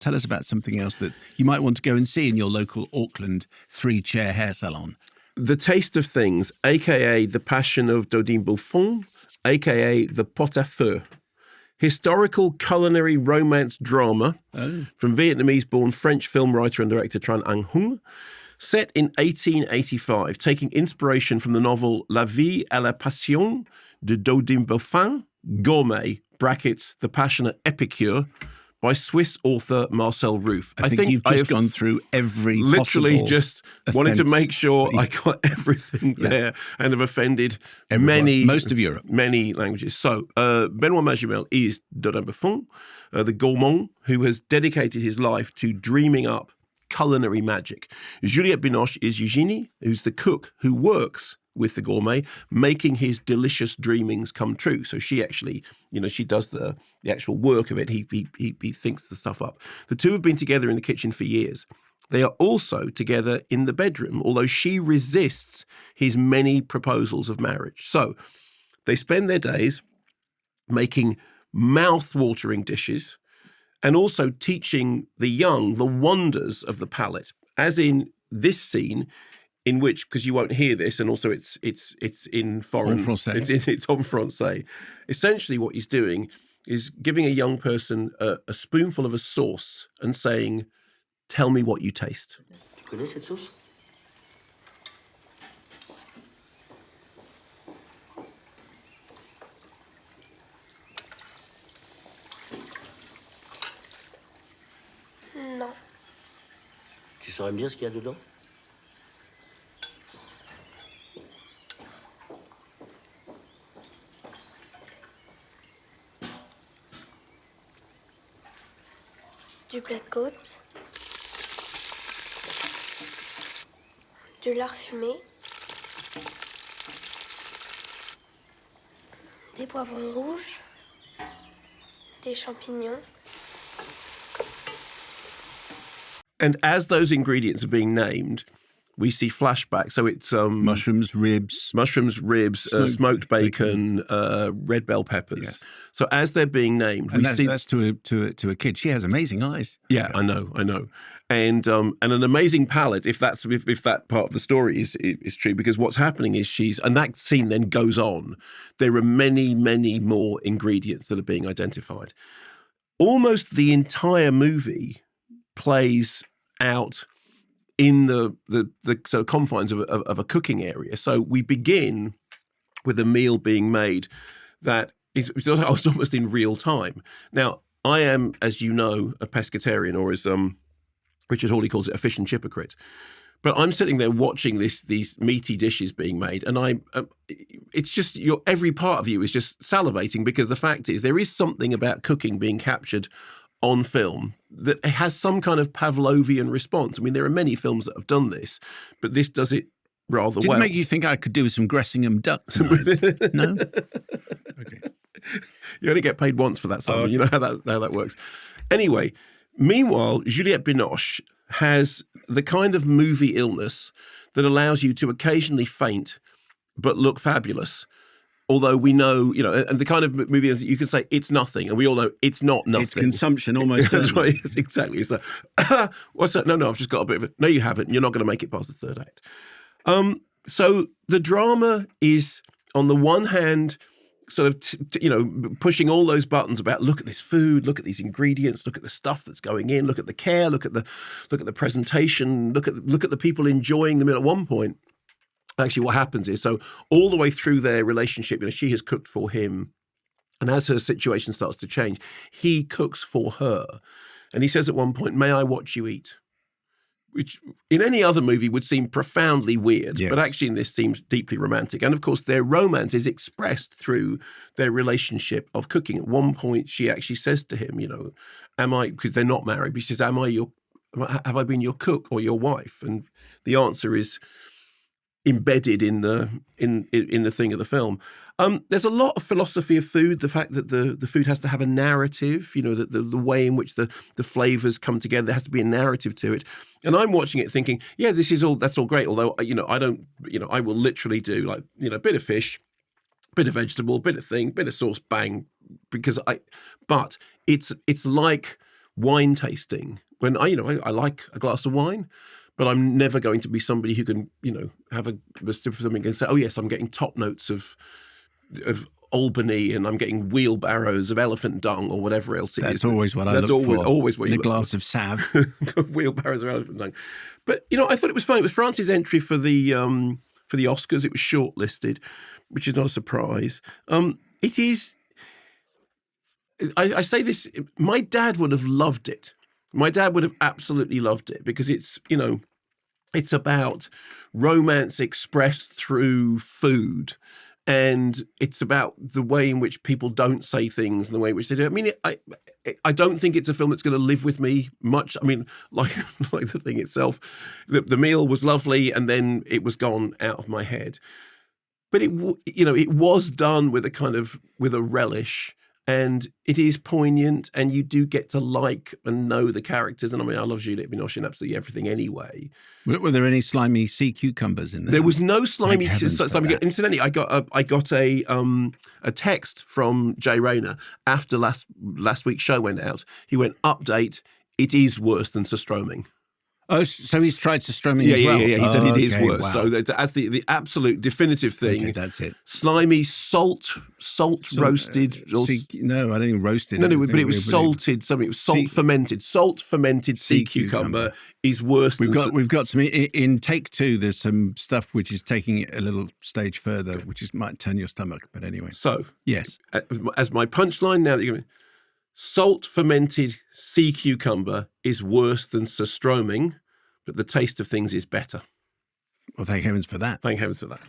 tell us about something else that you might want to go and see in your local Auckland 3-chair hair salon. The Taste of Things, a.k.a. The Passion of Dodin Buffon, a.k.a. The Pot à Feu. Historical culinary romance drama from Vietnamese-born French film writer and director Tran Anh Hung, set in 1885, taking inspiration from the novel La vie et la passion de Dodin Buffon, Gourmet, brackets, The Passionate Epicure, by Swiss author Marcel Ruff. I think you've just gone through every literally just wanted to make sure I got everything there and have offended most of Europe. Many languages. So Benoît Magimel is Dodin Buffon, the gourmand who has dedicated his life to dreaming up culinary magic. Juliette Binoche is Eugenie, who's the cook who works with the gourmet, making his delicious dreamings come true. So she actually, she does the actual work of it. He thinks the stuff up. The two have been together in the kitchen for years. They are also together in the bedroom, although she resists his many proposals of marriage. So they spend their days making mouth-watering dishes and also teaching the young the wonders of the palate, as in this scene, in which, because you won't hear this, and also it's in foreign, en français. It's en français. Essentially, what he's doing is giving a young person a spoonful of a sauce and saying, "Tell me what you taste." Tu connais cette sauce? Non. Tu saurais me dire ce qu'il y a dedans? Du plat de côte, du lard fumé, des poivrons rouges, des champignons. And as those ingredients are being named, we see flashbacks. So it's mushrooms, ribs, smoked bacon, red bell peppers. Yes. So as they're being named, and that's to a kid. She has amazing eyes. Yeah, I know, and an amazing palate. If that part of the story is true, because what's happening is and that scene then goes on. There are many more ingredients that are being identified. Almost the entire movie plays out in the sort of confines of a cooking area. So we begin with a meal being made that is almost in real time. Now, I am, as you know, a pescatarian, or as Richard Hawley calls it, a fish and chipocrit. But I'm sitting there watching these meaty dishes being made, and it's just every part of you is just salivating, because the fact is there is something about cooking being captured on film that has some kind of Pavlovian response. I mean, there are many films that have done this, but this does it rather well. Did it make you think I could do with some Gressingham duck tonight? No? Okay. You only get paid once for that, Simon. You know how that works. Anyway, meanwhile, Juliette Binoche has the kind of movie illness that allows you to occasionally faint but look fabulous. Although we know, and the kind of movie is that you can say it's nothing, and we all know it's not nothing. It's consumption, almost. That's right. Yes, exactly. It's like, what's that? No, I've just got a bit of it. No, you haven't. You're not going to make it past the third act. So the drama is, on the one hand, sort of, pushing all those buttons about look at this food, look at these ingredients, look at the stuff that's going in, look at the care, look at the presentation, look at the people enjoying the meal. At one point, actually, what happens is, so all the way through their relationship, she has cooked for him, and as her situation starts to change, he cooks for her, and he says at one point, "May I watch you eat?" Which in any other movie would seem profoundly weird, yes. But actually in this seems deeply romantic. And of course, their romance is expressed through their relationship of cooking. At one point, she actually says to him, "Am I?" Because they're not married, but she says, "Have I been your cook or your wife?" And the answer is embedded in the thing of the film. There's a lot of philosophy of food. The fact that the food has to have a narrative, that the way in which the flavors come together, there has to be a narrative to it. And I'm watching it thinking, yeah, that's all great. Although, I don't, I will literally do like, a bit of fish, bit of vegetable, bit of sauce, bang, but it's like wine tasting, when I like a glass of wine, but I'm never going to be somebody who can, have a sip of something and say, oh yes, I'm getting top notes of Albany and I'm getting wheelbarrows of elephant dung or whatever else it is. That's always what I look for. That's always what you look for. In a glass of Sav. Wheelbarrows of elephant dung. But, I thought it was fun. It was France's entry for the Oscars. It was shortlisted, which is not a surprise. It is... I say this, my dad would have loved it. My dad would have absolutely loved it because it's about romance expressed through food. And it's about the way in which people don't say things and the way in which they do. I mean, I don't think it's a film that's going to live with me much. I mean, like the thing itself, the meal was lovely and then it was gone out of my head. But it was done with a relish. And it is poignant, and you do get to like and know the characters. And I mean, I love Juliette Binoche in absolutely everything anyway. Were there any slimy sea cucumbers in there? There was no slimy. Slimy. Incidentally, I got a text from Jay Rayner after last week's show went out. He went, update, it is worse than Surströmming. Oh, so he's tried Surströmming as well? Yeah. He said it is worse. Wow. So that's the absolute definitive thing. Okay, that's it. Slimy, salt roasted. No, I don't think roasted. No, but it was salted. Something. It was salt fermented sea cucumber is worse. We've got some in take 2. There's some stuff which is taking it a little stage further, which might turn your stomach. But anyway, so yes, as my punchline now that you're going. Salt fermented sea cucumber is worse than Surströmming, but the taste of things is better. Well, thank heavens for that. Thank heavens for that.